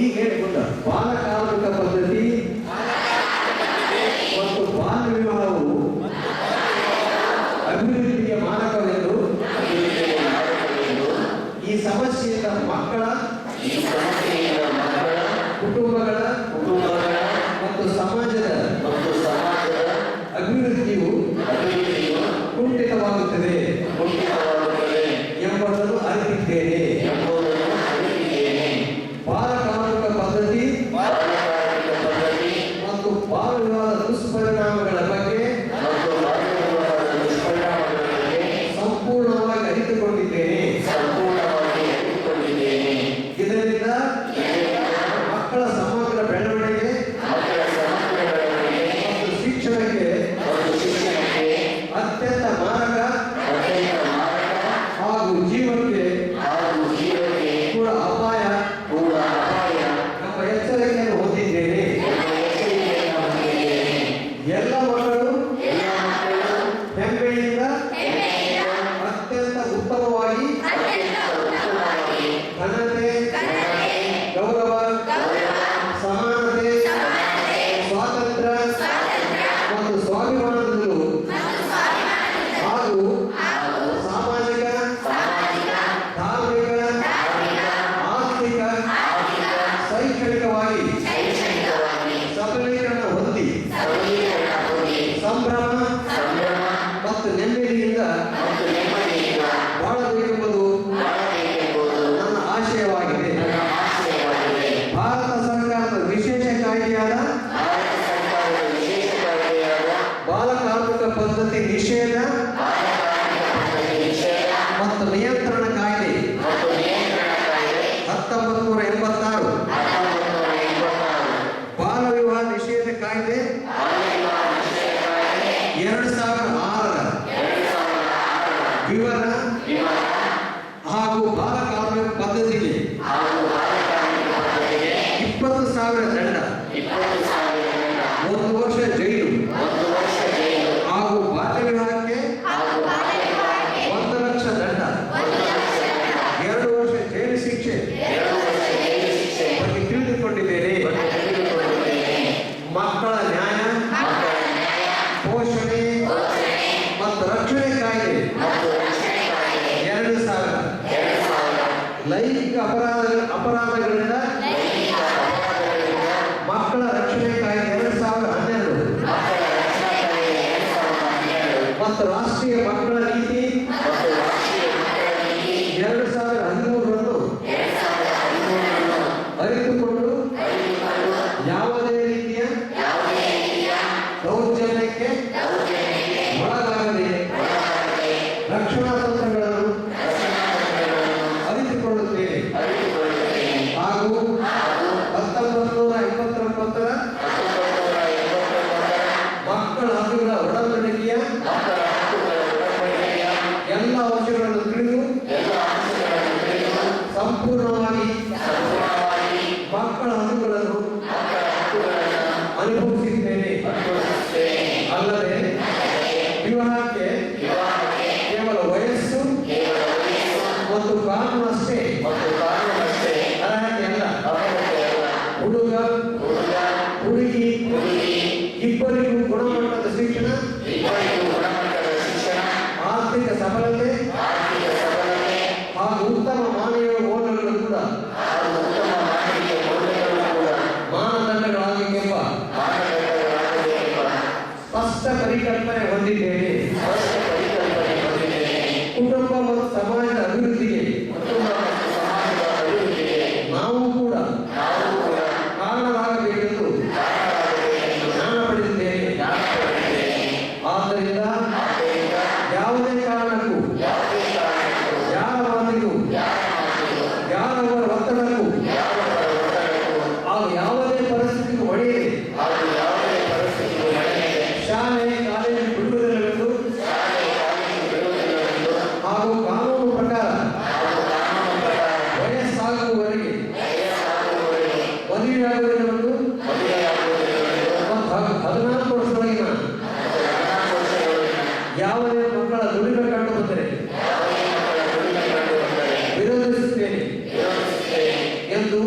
ಈಗ ಹೇಳಿಕೊಂಡ ಬಾಲಕಾರ್ಮಿಕ ಪದ್ಧತಿ ಮತ್ತು ಬಾಲ್ಯ ವಿವಾಹವು ಅಭಿವೃದ್ಧಿಯ ಮಾರಕವೆಂದು ಈ ಸಮಸ್ಯೆಯಿಂದ ಮಕ್ಕಳ ಕುಟುಂಬಗಳ ಮತ್ತು ಸಮಾಜದ ಅಭಿವೃದ್ಧಿಯು ಕುಂಠಿತವಾಗುತ್ತದೆ ಎಂಬುದನ್ನು ಅರಿತಿದ್ದೇನೆ. ಬಾಲಕಾರ್ಮಿಕ ಪದ್ಧತಿ ಮತ್ತು ಬಾಲ್ಯ ವಿವಾಹದ ದುಷ್ಪರಿಣಾಮಗಳ ಬಗ್ಗೆ ಸಂಪೂರ್ಣವಾಗಿ ಅರಿತುಕೊಂಡಿದ್ದೇನೆ. ಇದರಿಂದ ಮಕ್ಕಳ ಸಮಗ್ರ ಬೆಳವಣಿಗೆ ಮತ್ತು ಶಿಕ್ಷಣಕ್ಕೆ ಅತ್ಯಂತ ಮಾರಕ ಹಾಗೂ ಜೀವಕ್ಕೆ ಕೂಡ ಅಪಾಯ ಎಂಬ ಎಚ್ಚರಿಕೆಯನ್ನು ಹೊಂದಿದ್ದೇನೆ. ಎಲ್ಲ ಮಕ್ಕಳು ಹೆಮ್ಮೆಯಿಂದ ಅತ್ಯಂತ ಉತ್ತಮವಾಗಿ ಘನತೆ, ಗೌರವ, ಸಮಾನತೆ, ಸ್ವಾತಂತ್ರ್ಯ ಮತ್ತು ಸ್ವಾಭಿಮಾನದಲ್ಲೂ ಹಾಗೂ ಸಾಮಾಜಿಕ, ಧಾರ್ಮಿಕ, ಆರ್ಥಿಕ, ಶೈಕ್ಷಣಿಕವಾಗಿ ಸಬಲೀಕರಣ ಹೊಂದಿ ಸಂಭ್ರಮ ಮತ್ತು ನೆಮ್ಮದಿಯಿಂದ ಬಾಳಬೇಕೆಂಬುದು ನನ್ನ ಆಶಯವಾಗಿದೆ. ಭಾರತ ಸರ್ಕಾರದ ವಿಶೇಷ ಕಾಯ್ದೆಯಾದ ಬಾಲಕಾರ್ಮಿಕ ಪದ್ಧತಿ ನಿಷೇಧ ಮತ್ತು ನಿಯಂತ್ರಣ ಕಾಯ್ದೆ 1986, ಬಾಲ ವಿವಾಹ ನಿಷೇಧ ಕಾಯ್ದೆ 2006ರ ವಿವರ ಹಾಗೂ ಬಾಲಕಾರ್ಮಿಕ ಪದ್ಧತಿಗೆ 20,000 ದಂಡ, 1 ವರ್ಷ ಜೈಲು ಹಾಗೂ ಬಾಲ್ಯ ವಿವಾಹಕ್ಕೆ 1 ಲಕ್ಷ ದಂಡ, 2 ವರ್ಷ ಜೈಲು ಶಿಕ್ಷೆ ಬಗ್ಗೆ ತಿಳಿದುಕೊಂಡಿದ್ದೇನೆ. ಮಕ್ಕಳ ನ್ಯಾಯ, ಪೋಷಣೆ ಮತ್ತು ರಕ್ಷಣೆ ಕಾಯ್ದೆ 2000, ಲೈಂಗಿಕ ಅಪರಾಧಗಳಿಂದ ಮಕ್ಕಳ ರಕ್ಷಣೆ ಕಾಯ್ದೆ 2012 ಮತ್ತು ರಾಷ್ಟ್ರೀಯ ಮಕ್ಕಳ ನೀತಿ 2013 ಅರಿತುಕೊಂಡು ಯಾವುದೇ ರೀತಿಯ ದೌರ್ಜನ್ಯಕ್ಕೆ ಒಳಗಾಗದೆ ರಕ್ಷಣಾ ತಂತ್ರಗಳನ್ನು ಅರಿತುಕೊಳ್ಳುತ್ತೇನೆ. ಹಾಗೂ 1989ರ ಮಕ್ಕಳ ಹಕ್ಕುಗಳ ಒಡಂಬಡಿಕೆಯ ಎಲ್ಲ ಅಂಶಗಳನ್ನು ತಿಳಿದು ಸಂಪೂರ್ಣವಾಗಿ ಮಕ್ಕಳ ಹಕ್ಕುಗಳನ್ನು ಅನುಭವಿಸಿದ್ದೇನೆ. ಅಲ್ಲದೆ ವಿವಾಹಕ್ಕೆ ಕೇವಲ ವಯಸ್ಸು ಮತ್ತು ಕಾನೂನು ಅಷ್ಟೇ ಅರ್ಹತೆ ಅಲ್ಲ. ಹುಡುಗ ಹುಡುಗಿ ಇಬ್ಬರಿಗೂ ಗುಣಮಟ್ಟದ ಶಿಕ್ಷಣ, ಆರ್ಥಿಕ ಸಬಲತೆ ಹಾಗೂ ಉತ್ತಮ ಮಾನವೀಯ ಮೌಲ್ಯಗಳು ಕೂಡ ಮಾನದಂಡಗಳಾಗಬೇಕೆಂಬ ಸ್ಪಷ್ಟ ಪರಿಕಲ್ಪನೆ ಹೊಂದಿದ್ದೇನೆ. ಕುಟುಂಬ ಮತ್ತು ಸಮಾಜದ ಅಭಿವೃದ್ಧಿಗೆ ನಾವು ಕೂಡ ಕಾರಣರಾಗಬೇಕೆಂದು ಜ್ಞಾನ ಪಡೆದಿದ್ದೇನೆ. ಆದ್ದರಿಂದ ಯಾವುದೇ ಕಾರಣಕ್ಕೂ ಯಾರ ಮಾತಿಗೂ ಯಾರೊಬ್ಬರ ಒತ್ತಡಕ್ಕೂ ಹಾಗೂ ಯಾವುದೇ ಪರಿಸ್ಥಿತಿಗೂ ಒಡೆಯದೆ ಶಾಲೆ ಕಾಲೇಜು ಬಿಡುವುದಿಲ್ಲವೆಂದು ಹಾಗೂ ಕಾನೂನು ಪ್ರಕಾರ ವಯಸ್ಸಾಗುವವರೆಗೆ ಮದುವೆಯಾಗುವುದಿಲ್ಲವೆಂದು ಮತ್ತು 14 ವರ್ಷದೊಳಗಿನ ಯಾವುದೇ ಮಕ್ಕಳ ದುಡಿಮೆ ಕಂಡು ಬಂದರೆ ವಿರೋಧಿಸುತ್ತೇನೆ ಎಂದು